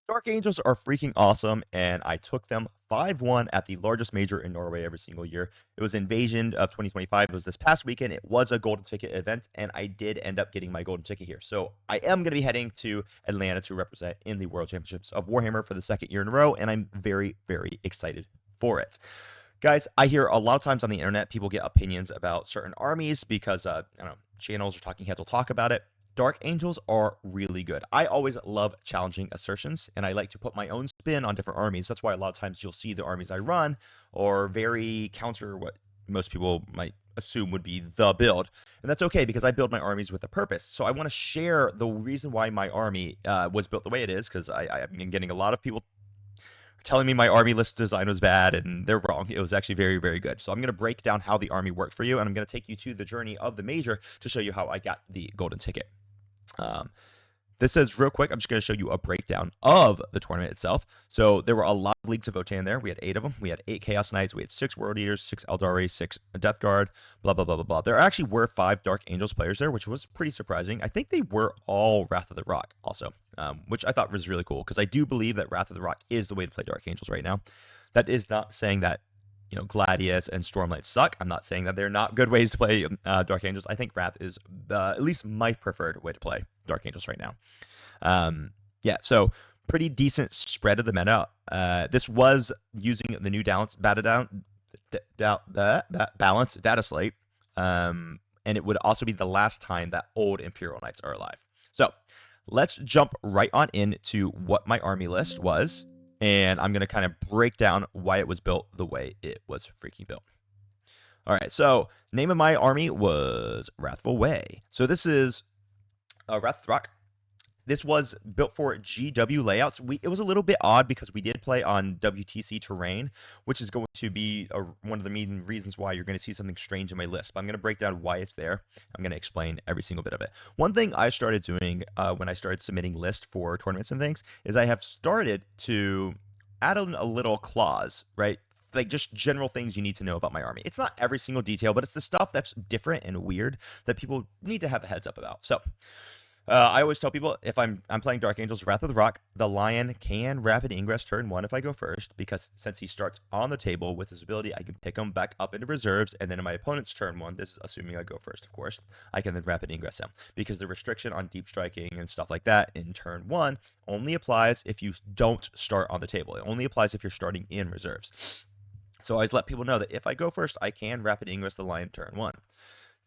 Dark Angels are freaking awesome, and I took them 5-1 at the largest major in Norway every single year. It was Invasion of 2025. It was this past weekend. It was a golden ticket event, and I did end up getting my golden ticket here. So I am going to be heading to Atlanta to represent in the World Championships of Warhammer for the second year in a row, and I'm very, very excited for it. Guys, I hear a lot of times on the internet, people get opinions about certain armies because, I don't know, channels or talking heads will talk about it. Dark Angels are really good. I always love challenging assertions, and I like to put my own spin on different armies. That's why a lot of times you'll see the armies I run or very counter what most people might assume would be the build. And that's okay because I build my armies with a purpose. So I want to share the reason why my army was built the way it is, because I've been getting a lot of people telling me my army list design was bad, and they're wrong. It was actually very, very good. So I'm going to break down how the army worked for you, and I'm going to take you to the journey of the major to show you how I got the golden ticket. This is real quick. I'm just going to show you a breakdown of the tournament itself. So there were a lot of leagues of Votan there. We had 8 of them. We had 8 Chaos Knights. We had 6 World Eaters, 6 Eldari, 6 Death Guard, blah, blah, blah, blah, blah. There actually were 5 Dark Angels players there, which was pretty surprising. I think they were all Wrath of the Rock also, which I thought was really cool because I do believe that Wrath of the Rock is the way to play Dark Angels right now. That is not saying that Gladius and Stormlight suck. I'm not saying that they're not good ways to play Dark Angels. I think Wrath is at least my preferred way to play Dark Angels right now. Yeah, so pretty decent spread of the meta. This was using the new balanced data slate, and it would also be the last time that old Imperial Knights are alive. So let's jump right on into what my army list was. And I'm going to kind of break down why it was built the way it was freaking built. All right, so name of my army was Wrathful Way. So this is Wrath of the Rock. This was built for GW layouts. It was a little bit odd because we did play on WTC terrain, which is going to be one of the main reasons why you're going to see something strange in my list. But I'm going to break down why it's there. I'm going to explain every single bit of it. One thing I started doing when I started submitting lists for tournaments and things is I have started to add in a little clause, right? Like just general things you need to know about my army. It's not every single detail, but it's the stuff that's different and weird that people need to have a heads up about. So I always tell people if I'm playing Dark Angels Wrath of the Rock, the Lion can rapid ingress turn 1 if I go first, because since he starts on the table with his ability, I can pick him back up into reserves, and then in my opponent's turn 1, this is assuming I go first, of course, I can then rapid ingress him, because the restriction on deep striking and stuff like that in turn 1 only applies if you don't start on the table. It only applies if you're starting in reserves. So I always let people know that if I go first, I can rapid ingress the Lion turn 1.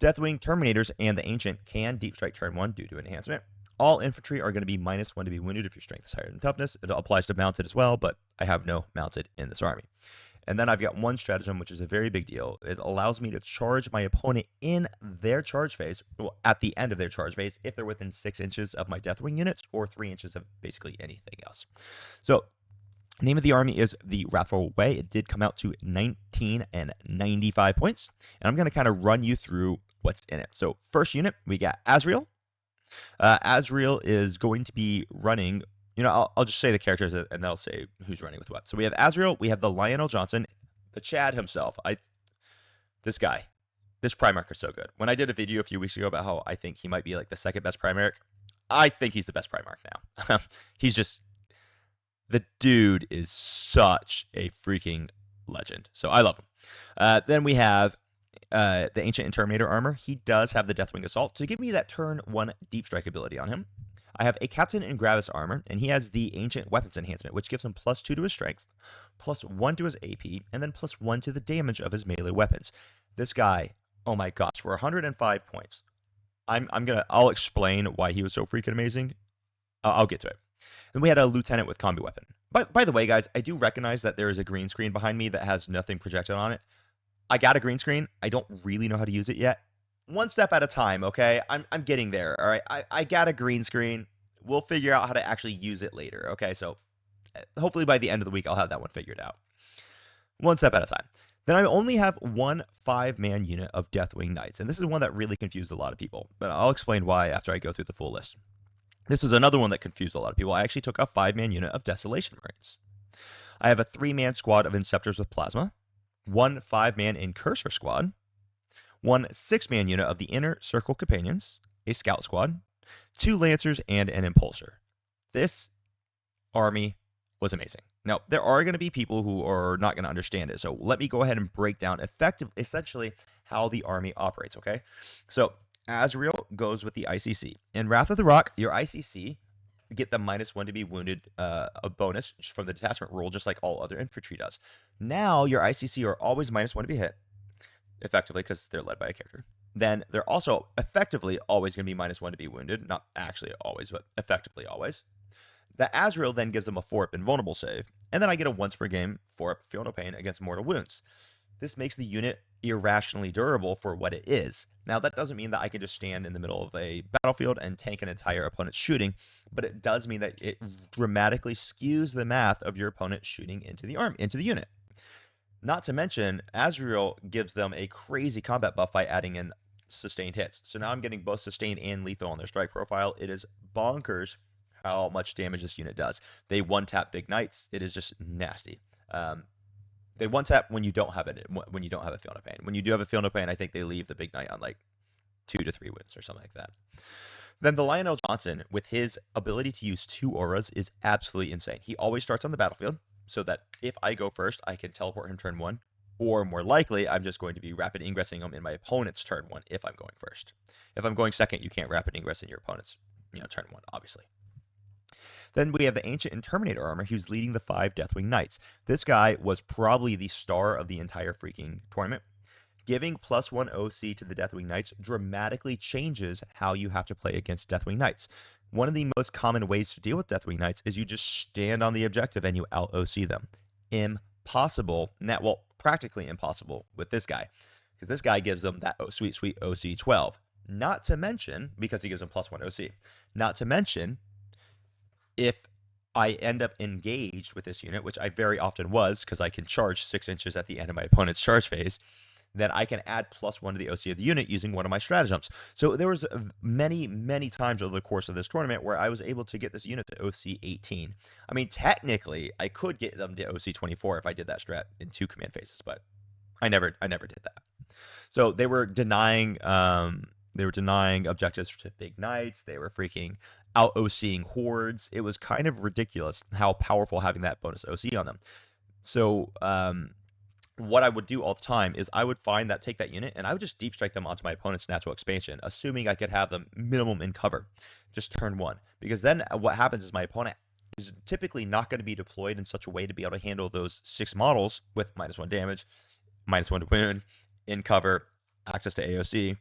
Deathwing Terminators and the Ancient can deep strike turn 1 due to enhancement. All infantry are going to be -1 to be wounded if your strength is higher than toughness. It applies to mounted as well, but I have no mounted in this army. And then I've got one stratagem, which is a very big deal. It allows me to charge my opponent in their charge phase, well, at the end of their charge phase, if they're within 6 inches of my Deathwing units or 3 inches of basically anything else. So name of the army is the Wrathful Way. It did come out to 1995 points, and I'm going to kind of run you through what's in it. So first unit, we got Azrael. Azrael is going to be running, I'll just say the characters and they'll say who's running with what. So we have Azrael, we have the Lionel Johnson, the Chad himself. This guy, this Primarch is so good. When I did a video a few weeks ago about how I think he might be like the second best Primarch, I think he's the best Primarch now. The dude is such a freaking legend. So I love him. Then we have the Ancient and Terminator armor. He does have the Deathwing Assault to give me that turn 1 deep strike ability on him. I have a Captain and Gravis armor, and he has the Ancient Weapons enhancement, which gives him +2 to his strength, +1 to his AP, and then +1 to the damage of his melee weapons. This guy, oh my gosh, for 105 points. I'll explain why he was so freaking amazing. I'll get to it. Then we had a Lieutenant with Combi Weapon. By the way, guys, I do recognize that there is a green screen behind me that has nothing projected on it. I got a green screen. I don't really know how to use it yet. One step at a time, okay? I'm getting there, all right? I got a green screen. We'll figure out how to actually use it later, okay? So hopefully by the end of the week, I'll have that one figured out. One step at a time. Then I only have one 5-man unit of Deathwing Knights, and this is one that really confused a lot of people, but I'll explain why after I go through the full list. This is another one that confused a lot of people. I actually took a 5-man unit of Desolation Marines. I have a 3-man squad of Inceptors with Plasma, one 5-man Incursor squad, one 6-man unit of the Inner Circle Companions, a Scout squad, 2 Lancers, and an Impulsor. This army was amazing. Now, there are going to be people who are not going to understand it. So let me go ahead and break down essentially how the army operates, okay? So Azrael goes with the ICC. In Wrath of the Rock, your ICC get the -1 to be wounded, a bonus from the detachment rule, just like all other infantry does. Now, your ICC are always -1 to be hit, effectively, because they're led by a character. Then they're also effectively always going to be -1 to be wounded. Not actually always, but effectively always. The Azrael then gives them a 4-up invulnerable save, and then I get a once per game 4-up Feel No Pain against mortal wounds. This makes the unit irrationally durable for what it is. Now, that doesn't mean that I can just stand in the middle of a battlefield and tank an entire opponent's shooting, but it does mean that it dramatically skews the math of your opponent shooting into the unit. Not to mention, Azrael gives them a crazy combat buff by adding in sustained hits. So now I'm getting both sustained and lethal on their strike profile. It is bonkers how much damage this unit does. They one-tap Big Knights. It is just nasty. They one-tap when you don't have it, when you don't have a Feel No Pain. When you do have a Feel No Pain, I think they leave the Big Knight on like 2 to 3 wins or something like that. Then the Lionel Johnson, with his ability to use 2 auras, is absolutely insane. He always starts on the battlefield, so that if I go first, I can teleport him turn 1, or more likely, I'm just going to be rapid ingressing him in my opponent's turn 1 if I'm going first. If I'm going second, you can't rapid ingress in your opponent's turn 1, obviously. Then we have the Ancient and Terminator armor, who's leading the 5 Deathwing Knights. This guy was probably the star of the entire freaking tournament. Giving +1 OC to the Deathwing Knights dramatically changes how you have to play against Deathwing Knights. One of the most common ways to deal with Deathwing Knights is you just stand on the objective and you out-OC them. Impossible, practically impossible with this guy, because this guy gives them that sweet OC 12. Not to mention, because he gives them +1 OC, not to mention, if I end up engaged with this unit, which I very often was, because I can charge 6 inches at the end of my opponent's charge phase, then I can add +1 to the OC of the unit using one of my stratagems. So there was many, many times over the course of this tournament where I was able to get this unit to OC 18. I mean, technically, I could get them to OC 24 if I did that strat in 2 command phases, but I never did that. So they were denying objectives to Big Knights. They were freaking out OCing hordes. It was kind of ridiculous how powerful having that bonus OC on them. So what I would do all the time is I would take that unit and I would just deep strike them onto my opponent's natural expansion, assuming I could have them minimum in cover, just turn 1. Because then what happens is my opponent is typically not going to be deployed in such a way to be able to handle those 6 models with -1 damage, -1 to wound, in cover, access to AOC.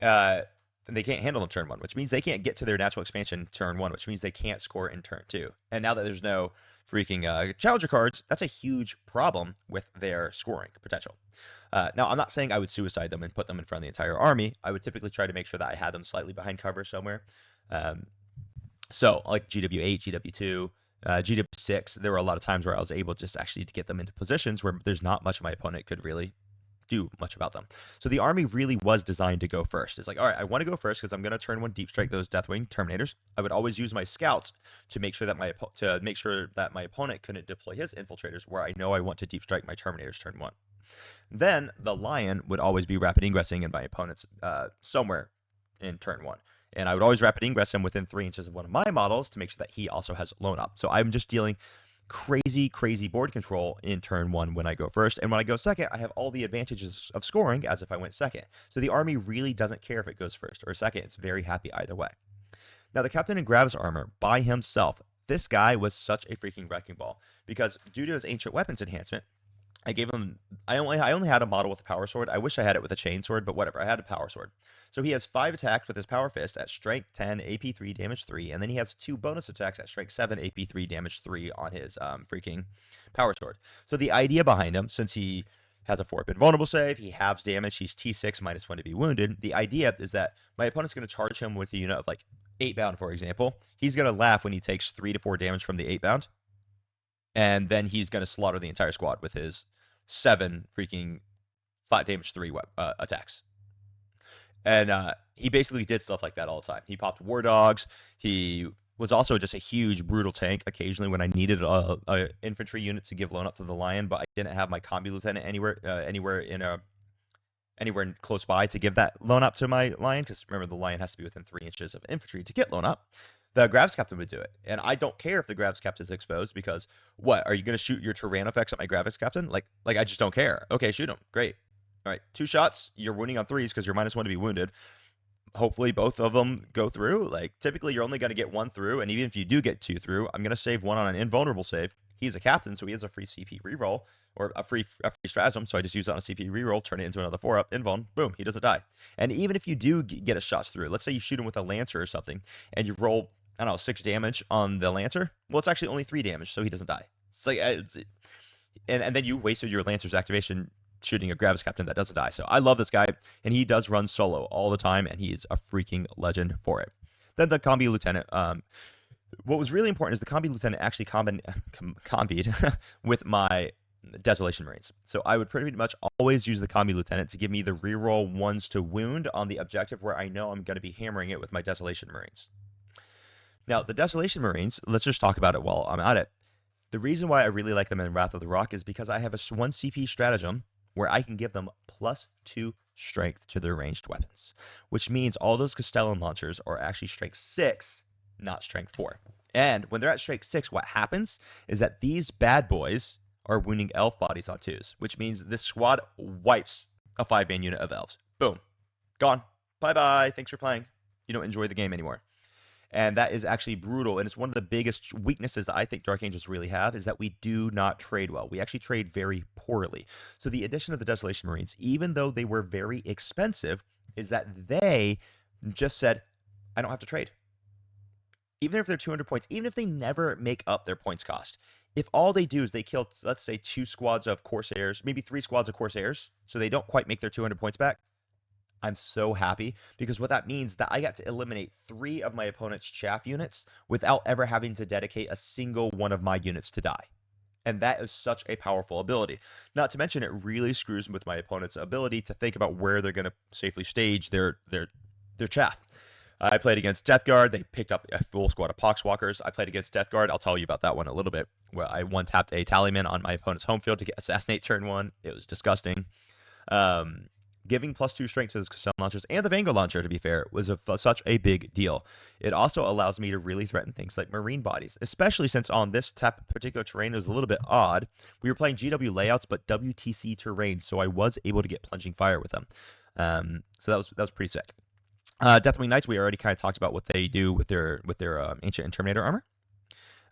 And they can't handle them turn 1, which means they can't get to their natural expansion turn 1, which means they can't score in turn 2. And now that there's no freaking challenger cards, that's a huge problem with their scoring potential. Now, I'm not saying I would suicide them and put them in front of the entire army. I would typically try to make sure that I had them slightly behind cover somewhere. So, like GW8, GW2, GW6, there were a lot of times where I was able just actually to get them into positions where there's not much my opponent could really do much about them. So the army really was designed to go first. It's like, all right, I want to go first because I'm going to turn 1 deep strike those Deathwing Terminators. I would always use my scouts to make sure that my opponent couldn't deploy his infiltrators, where I know I want to deep strike my Terminators turn 1. Then the Lion would always be rapid ingressing in my opponent's somewhere in turn 1. And I would always rapid ingress him within 3 inches of one of my models to make sure that he also has loan up. So I'm just dealing crazy board control in turn 1 when I go first, and when I go second, I have all the advantages of scoring as if I went second. So the army really doesn't care if it goes first or second. It's very happy either way. Now, the Captain and Gravis armor by himself, this guy was such a freaking wrecking ball, because due to his ancient weapons enhancement, I only had a model with a power sword. I wish I had it with a chain sword, but whatever. I had a power sword. So he has 5 attacks with his power fist at strength 10, AP 3, damage 3, and then he has 2 bonus attacks at strength 7, AP 3, damage 3 on his freaking power sword. So the idea behind him, since he has a 4-up invulnerable save, he halves damage, he's T6 -1 to be wounded. The idea is that my opponent's going to charge him with a unit of like 8 bound, for example. He's going to laugh when he takes 3 to 4 damage from the 8 bound, and then he's going to slaughter the entire squad with his 7 freaking 5 damage 3 attacks. And he basically did stuff like that all the time. He popped war dogs. He was also just a huge brutal tank occasionally when I needed a infantry unit to give loan up to the Lion, but I didn't have my combi lieutenant anywhere close by to give that loan up to my Lion, because remember, the Lion has to be within 3 inches of infantry to get loan up. The Gravis Captain would do it. And I don't care if the Gravis Captain is exposed because what? Are you going to shoot your Tyranno effects at my Gravis Captain? Like I just don't care. Okay, shoot him. Great. All right, 2 shots. You're wounding on 3s because you're -1 to be wounded. Hopefully both of them go through. Like typically you're only going to get 1 through, and even if you do get 2 through, I'm going to save 1 on an invulnerable save. He's a captain, so he has a free CP reroll or a free stratagem, so I just use it on a CP reroll, turn it into another 4-up, invuln, boom, he doesn't die. And even if you do get a shot through, let's say you shoot him with a Lancer or something, and you roll, I don't know, 6 damage on the Lancer, well, it's actually only 3 damage, so he doesn't die. It's like, and then you wasted your Lancer's activation shooting a Gravis Captain that doesn't die. So I love this guy, and he does run solo all the time, and he is a freaking legend for it. Then the Combi Lieutenant. What was really important is the Combi Lieutenant actually combied with my Desolation Marines. So I would pretty much always use the Combi Lieutenant to give me the reroll 1s to wound on the objective where I know I'm going to be hammering it with my Desolation Marines. Now, the Desolation Marines, let's just talk about it while I'm at it. The reason why I really like them in Wrath of the Rock is because I have a 1 CP stratagem where I can give them +2 strength to their ranged weapons, which means all those Castellan launchers are actually strength 6, not strength 4. And when they're at strength 6, what happens is that these bad boys are wounding elf bodies on 2s, which means this squad wipes a 5-man unit of elves. Boom. Gone. Bye-bye. Thanks for playing. You don't enjoy the game anymore. And that is actually brutal. And it's one of the biggest weaknesses that I think Dark Angels really have is that we do not trade well. We actually trade very poorly. So the addition of the Desolation Marines, even though they were very expensive, is that they just said, I don't have to trade. Even if they're 200 points, even if they never make up their points cost, if all they do is they kill, let's say, 2 squads of Corsairs, maybe 3 squads of Corsairs, so they don't quite make their 200 points back, I'm so happy, because what that means is that I got to eliminate 3 of my opponent's chaff units without ever having to dedicate a single one of my units to die. And that is such a powerful ability. Not to mention, it really screws with my opponent's ability to think about where they're going to safely stage their chaff. I played against Death Guard. They picked up a full squad of Poxwalkers. I played against Death Guard. I'll tell you about that one a little bit, where I one-tapped a Tallyman on my opponent's home field to get Assassinate turn 1. It was disgusting. Giving +2 strength to the Castellan launchers and the Vanguard launcher, to be fair, was such a big deal. It also allows me to really threaten things like Marine bodies, especially since on this particular terrain it was a little bit odd. We were playing GW layouts, but WTC terrain, so I was able to get plunging fire with them. So that was pretty sick. Deathwing Knights, we already kind of talked about what they do with their Ancient and Terminator armor.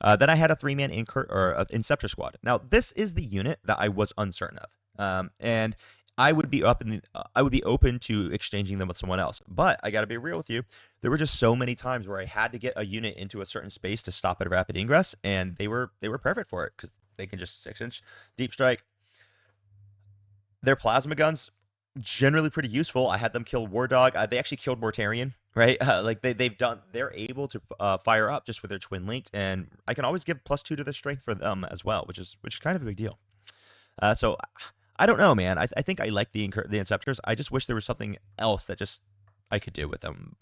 Then I had a 3-man Inceptor squad. Now this is the unit that I was uncertain of, and I would be open to exchanging them with someone else. But I got to be real with you. There were just so many times where I had to get a unit into a certain space to stop at a rapid ingress, and they were perfect for it because they can just 6-inch deep strike. Their plasma guns, generally pretty useful. I had them kill War Dog. They actually killed Mortarion, right? Like they're able to fire up just with their twin linked, and I can always give +2 to their strength for them as well, which is kind of a big deal. So I don't know, man. I think I like the Inceptors. I just wish there was something else that just I could do with them.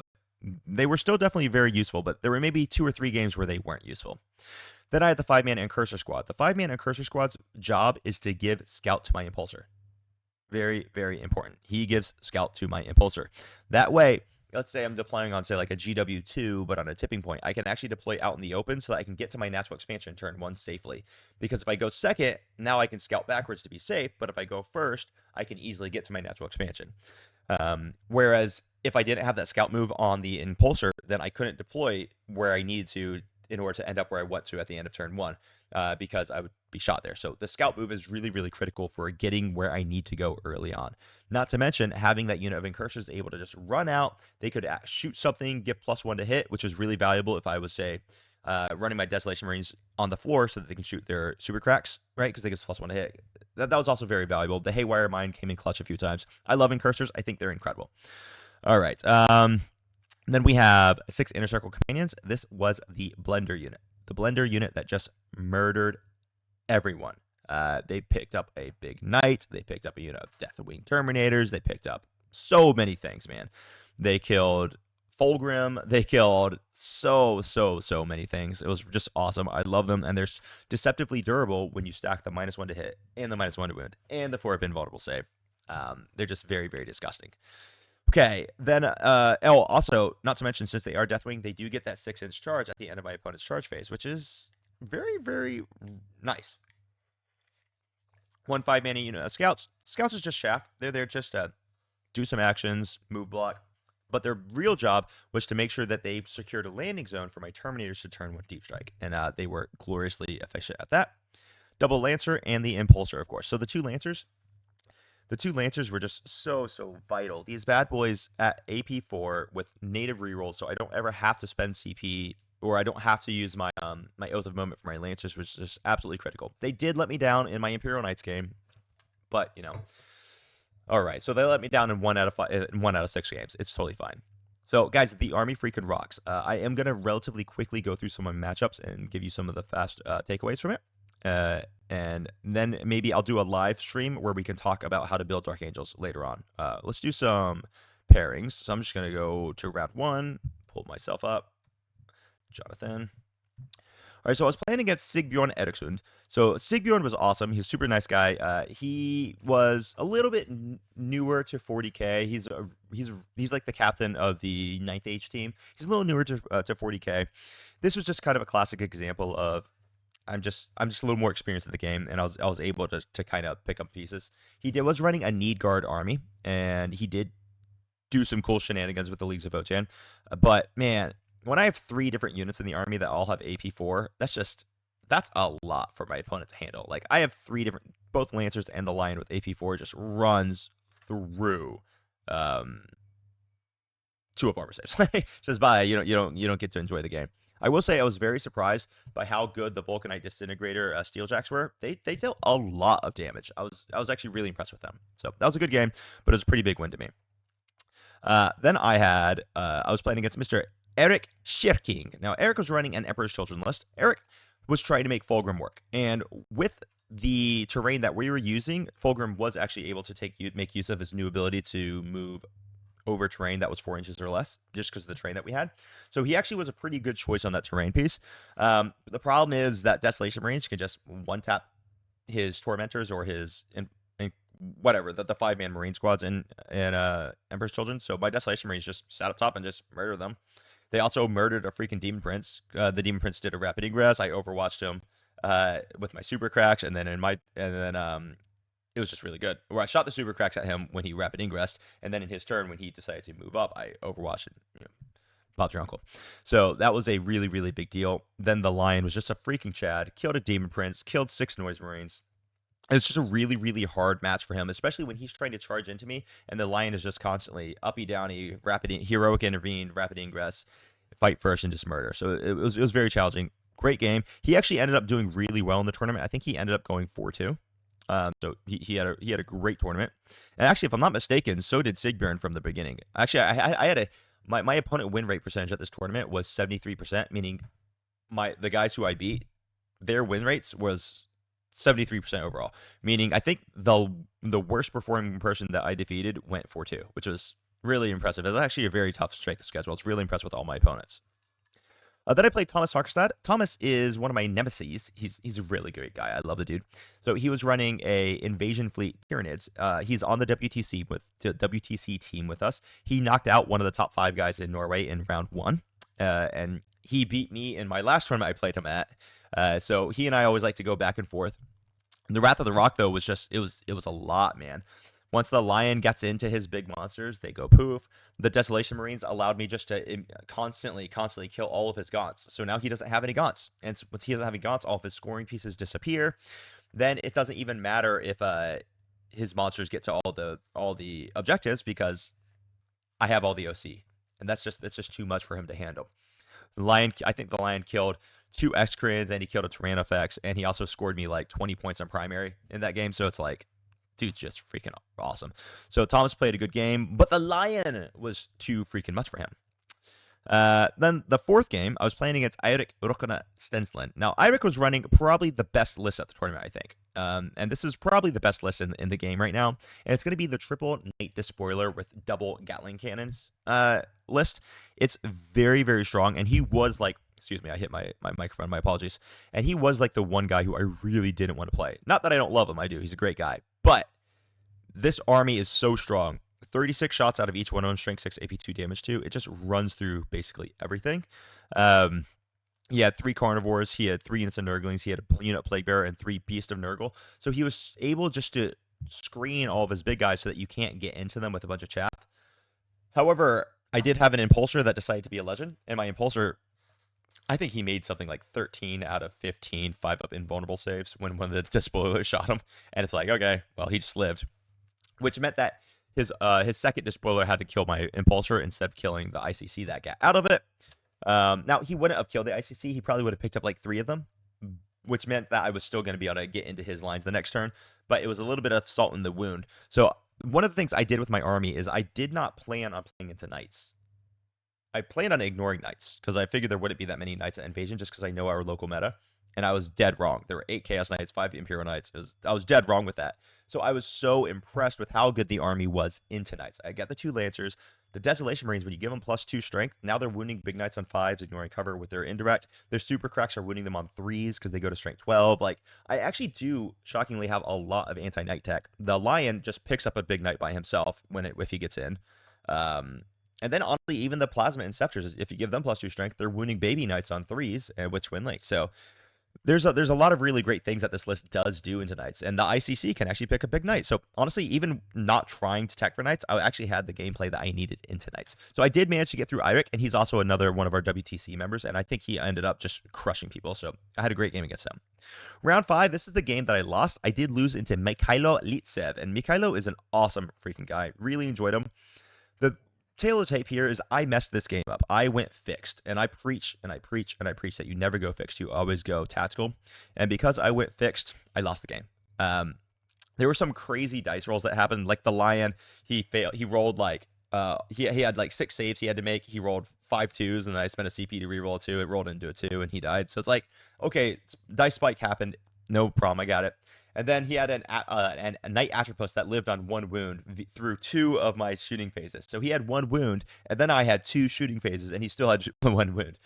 They were still definitely very useful, but there were maybe 2 or 3 games where they weren't useful. Then I had the 5-man Incursor squad. The 5-man Incursor squad's job is to give Scout to my Impulsor. Very, very important. He gives Scout to my Impulsor. That way, let's say I'm deploying on, say, like a GW2, but on a tipping point, I can actually deploy out in the open so that I can get to my natural expansion turn 1 safely. Because if I go second, now I can scout backwards to be safe, but if I go first, I can easily get to my natural expansion. Whereas if I didn't have that scout move on the Impulsor, then I couldn't deploy where I needed to in order to end up where I want to at the end of turn 1. Because I would be shot there. So the scout move is really, really critical for getting where I need to go early on. Not to mention having that unit of Incursors able to just run out. They could shoot something, give +1 to hit, which is really valuable if I was, say, running my Desolation Marines on the floor so that they can shoot their super cracks, right? Because they give +1 to hit. That was also very valuable. The Haywire Mine came in clutch a few times. I love Incursors. I think they're incredible. All right. Then we have 6 Inner Circle Companions. This was the Blender unit. The Blender unit that just murdered everyone. They picked up a big Knight. They picked up a unit of Deathwing Terminators. They picked up so many things, man. They killed Fulgrim. They killed so many things. It was just awesome. I love them, and they're deceptively durable when you stack the -1 to hit and the -1 to wound and the 4-up invulnerable save. They're just very, very disgusting. Okay, then also, not to mention, since they are Deathwing, they do get that 6-inch charge at the end of my opponent's charge phase, which is very, very nice. 1/5 mana unit of Scouts. Scouts is just chaff. They're there just to do some actions, move block. But their real job was to make sure that they secured a landing zone for my Terminators to turn 1 Deep Strike. And they were gloriously efficient at that. Double Lancer and the Impulsor, of course. So the two Lancers were just so vital. These bad boys at AP4 with native rerolls, so I don't ever have to spend CP, or I don't have to use my my Oath of Moment for my Lancers, which is just absolutely critical. They did let me down in my Imperial Knights game, but you know, all right. So they let me down in 1 out of 6 games. It's totally fine. So guys, the army freaking rocks. I am gonna relatively quickly go through some of my matchups and give you some of the fast takeaways from it. And then maybe I'll do a live stream where we can talk about how to build Dark Angels later on. Let's do some pairings. So I'm just going to go to round 1, pull myself up. Jonathan. All right, so I was playing against Sigbjorn Eriksund. So Sigbjorn was awesome. He's a super nice guy. He was a little bit newer to 40k. He's like the captain of the 9th Age team. He's a little newer to 40k. This was just kind of a classic example of I'm just a little more experienced in the game, and I was able to kind of pick up pieces. He was running a Need Guard army, and he did do some cool shenanigans with the Leagues of Votan. But man, when I have 3 different units in the army that all have AP4, that's a lot for my opponent to handle. Like I have 3 different, both Lancers and the Lion with AP4 just runs through 2 of armor saves. Just by you don't get to enjoy the game. I will say I was very surprised by how good the Vulcanite Disintegrator Steeljacks were. They dealt a lot of damage. I was actually really impressed with them. So that was a good game, but it was a pretty big win to me. Then I was playing against Mr. Eric Schirking. Now Eric was running an Emperor's Children list. Eric was trying to make Fulgrim work, and with the terrain that we were using, Fulgrim was actually able to make use of his new ability to move over terrain that was 4 inches or less, just because of the terrain that we had. So he actually was a pretty good choice on that terrain piece. The problem is that Desolation Marines can just one-tap his Tormentors or his whatever, the 5-man Marine squads in Emperor's Children. So my Desolation Marines just sat up top and just murdered them. They also murdered a freaking Demon Prince. The Demon Prince did a Rapid Ingress. I overwatched him with my Super Cracks, and then it was just really good. Where I shot the Super Cracks at him when he Rapid Ingressed, and then in his turn, when he decided to move up, I overwatched it. Popped your uncle. So that was a really, really big deal. Then the Lion was just a freaking Chad. Killed a Demon Prince. Killed 6 Noise Marines. It's just a really, really hard match for him, especially when he's trying to charge into me, and the Lion is just constantly uppy, downy, heroic intervene, Rapid Ingress, fight first, and just murder. So it was very challenging. Great game. He actually ended up doing really well in the tournament. I think he ended up going 4-2. So he had a great tournament, and actually, if I'm not mistaken, so did Sigbjorn from the beginning. Actually, I had my opponent win rate percentage at this tournament was 73%, meaning the guys who I beat, their win rates was 73% overall. Meaning, I think the worst performing person that I defeated went 4-2, which was really impressive. It was actually a very tough strength of schedule. I was really impressed with all my opponents. Then I played Thomas Harkstad. Thomas is one of my nemesis. He's a really great guy. I love the dude. So he was running a Invasion Fleet Tyranids. He's on the WTC team with us. He knocked out one of the top 5 guys in Norway in round 1, and he beat me in my last tournament I played him at. So he and I always like to go back and forth. The Wrath of the Rock though was just it was a lot, man. Once the Lion gets into his big monsters, they go poof. The Desolation Marines allowed me just to constantly kill all of his gaunts. So now he doesn't have any gaunts. And once he doesn't have any gaunts, all of his scoring pieces disappear. Then it doesn't even matter if his monsters get to all the objectives, because I have all the OC. And that's just too much for him to handle. I think the Lion killed 2 X-Crins, and he killed a Tyrannofex, and he also scored me like 20 points on primary in that game. So it's like, dude's just freaking awesome. So Thomas played a good game, but the Lion was too freaking much for him. Then the 4th game, I was playing against Eirik Rokona Stensland. Now, Eirik was running probably the best list at the tournament, I think. And this is probably the best list in the game right now. And it's going to be the triple Knight Despoiler with double Gatling cannons list. It's very, very strong. And he was like, excuse me, I hit my microphone, my apologies. And he was like the one guy who I really didn't want to play. Not that I don't love him, I do. He's a great guy. But this army is so strong. 36 shots out of each one of them, strength 6, AP2, damage 2. It just runs through basically everything. He had 3 carnivores, he had 3 units of Nurglings, he had a unit of Plague Bearer, and 3 Beast of Nurgle. So he was able just to screen all of his big guys so that you can't get into them with a bunch of chaff. However, I did have an Impulsor that decided to be a legend, and my Impulsor, I think he made something like 13 out of 15 5-up invulnerable saves when one of the Despoilers shot him. And it's like, okay, well, he just lived. Which meant that his second Despoiler had to kill my Impulsor instead of killing the ICC that got out of it. Now, he wouldn't have killed the ICC. He probably would have picked up like 3 of them, which meant that I was still going to be able to get into his lines the next turn. But it was a little bit of salt in the wound. So one of the things I did with my army is I did not plan on playing into Knights. I planned on ignoring Knights because I figured there wouldn't be that many Knights at Invasion just because I know our local meta. And I was dead wrong. There were 8 Chaos Knights, 5 Imperial Knights. I was dead wrong with that. So I was so impressed with how good the army was into Knights. I got the 2 Lancers. The Desolation Marines, when you give them +2 strength, now they're wounding big Knights on 5s, ignoring cover with their indirect. Their Super Cracks are wounding them on 3s because they go to strength 12. Like, I actually do, shockingly, have a lot of anti-Knight tech. The Lion just picks up a big Knight by himself if he gets in. And then, honestly, even the Plasma Inceptors, if you give them +2 strength, they're wounding baby Knights on 3s with Twin Links. So there's a lot of really great things that this list does do into Knights. And the ICC can actually pick a big Knight. So, honestly, even not trying to tech for Knights, I actually had the gameplay that I needed into Knights. So I did manage to get through Eirik, and he's also another one of our WTC members, and I think he ended up just crushing people. So I had a great game against him. Round 5, this is the game that I lost. I did lose into Mikhailo Litsev, and Mikhailo is an awesome freaking guy. Really enjoyed him. The tail of the tape here is I messed this game up. I went fixed, and I preach and I preach and I preach that you never go fixed. You always go tactical. And because I went fixed, I lost the game. There were some crazy dice rolls that happened. Like the Lion, he failed. He rolled like he had like 6 saves he had to make. He rolled 5 2s, and then I spent a CP to reroll a 2. It rolled into a 2, and he died. So it's like, okay, dice spike happened. No problem. I got it. And then he had a Knight Atropos that lived on 1 wound through 2 of my shooting phases. So he had 1 wound, and then I had 2 shooting phases, and he still had 1 wound.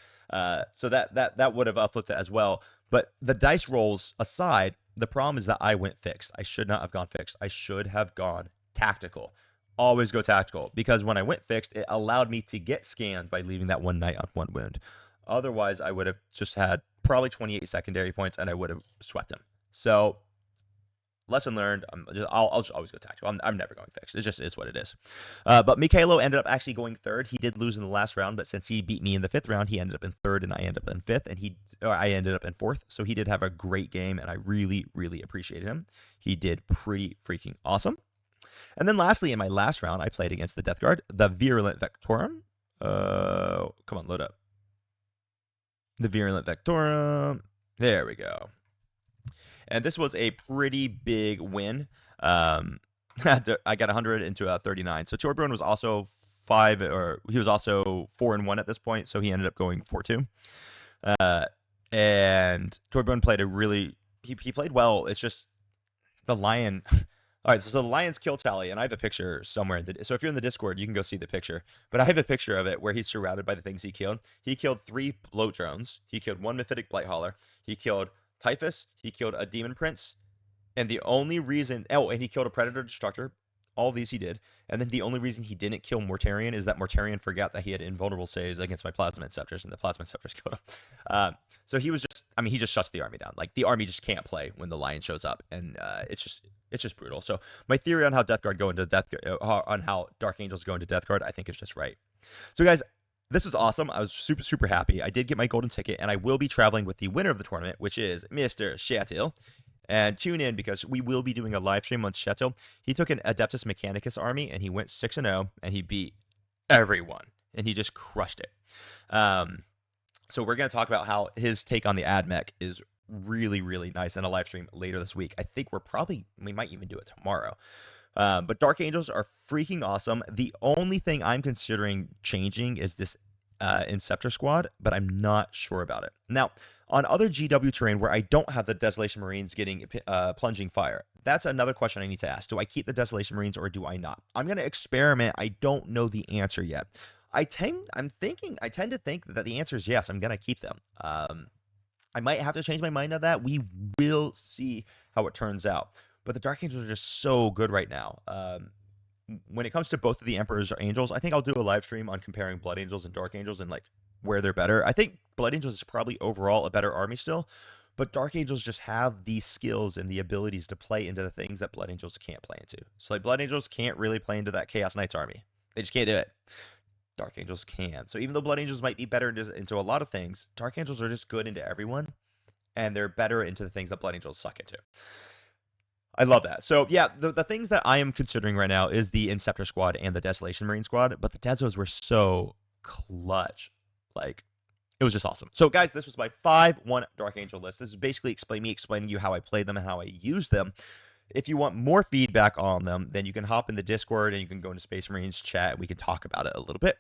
So that would have flipped it as well. But the dice rolls aside, the problem is that I went fixed. I should not have gone fixed. I should have gone tactical. Always go tactical, because when I went fixed, it allowed me to get scanned by leaving that 1 Knight on 1 wound. Otherwise, I would have just had probably 28 secondary points, and I would have swept him. So lesson learned. I'll just always go tactical. I'm never going fixed. It just is what it is. But Mikhailo ended up actually going 3rd. He did lose in the last round, but since he beat me in the 5th round, he ended up in 3rd, and I ended up in 5th, and I ended up in 4th. So he did have a great game, and I really, really appreciated him. He did pretty freaking awesome. And then lastly, in my last round, I played against the Death Guard, the Virulent Vectorum. Come on, load up. The Virulent Vectorum. There we go. And this was a pretty big win. I got 100 into 39. So Torbjorn was also 4-1 at this point. So he ended up going 4-2. And Torbjorn played he played well. It's just the Lion. All right, so the Lion's kill tally, and I have a picture somewhere. So if you're in the Discord, you can go see the picture. But I have a picture of it where he's surrounded by the things he killed. He killed 3 bloat drones. He killed 1 Mephitic Blight Hauler. He killed Typhus, he killed a Demon Prince, and the only reason... Oh, and he killed a Predator Destructor. All these he did. And then the only reason he didn't kill Mortarion is that Mortarion forgot that he had invulnerable saves against my Plasma Inceptors, and the Plasma Inceptors killed him. So he was just... I mean, he just shuts the army down. Like, the army just can't play when the Lion shows up, and it's just brutal. So my theory on how Death Guard go into on how Dark Angels go into Death Guard, I think is just right. So guys, this was awesome. I was super, super happy. I did get my golden ticket, and I will be traveling with the winner of the tournament, which is Mr. Shatil. And tune in, because we will be doing a live stream on Shatil. He took an Adeptus Mechanicus army, and he went 6-0, and he beat everyone, and he just crushed it. So we're going to talk about how his take on the AdMech is really, really nice in a live stream later this week. I think we might even do it tomorrow. But Dark Angels are freaking awesome. The only thing I'm considering changing is this Inceptor squad, but I'm not sure about it. Now, on other GW terrain where I don't have the Desolation Marines getting plunging fire, that's another question I need to ask. Do I keep the Desolation Marines or do I not? I'm going to experiment. I don't know the answer yet. I tend to think that the answer is yes. I'm going to keep them. I might have to change my mind on that. We will see how it turns out. But the Dark Angels are just so good right now. when it comes to both of the Emperors or Angels, I think I'll do a live stream on comparing Blood Angels and Dark Angels and like where they're better. I think Blood Angels is probably overall a better army still, but Dark Angels just have these skills and the abilities to play into the things that Blood Angels can't play into. So like Blood Angels can't really play into that Chaos Knights army. They just can't do it. Dark Angels can. So even though Blood Angels might be better into a lot of things, Dark Angels are just good into everyone, and they're better into the things that Blood Angels suck into. I love that. So yeah, the things that I am considering right now is the Inceptor squad and the Desolation Marine squad, but the Desos were so clutch. Like, it was just awesome. So guys, this was my 5-1 Dark Angel list. This is basically explaining you how I played them and how I used them. If you want more feedback on them, then you can hop in the Discord and you can go into Space Marines chat and we can talk about it a little bit.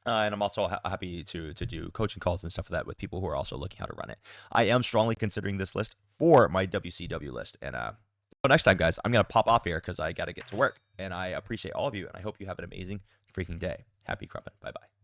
And I'm also happy to do coaching calls and stuff like that with people who are also looking how to run it. I am strongly considering this list for my WCW list. And next time, guys, I'm going to pop off here because I got to get to work. And I appreciate all of you, and I hope you have an amazing freaking day. Happy crumping. Bye-bye.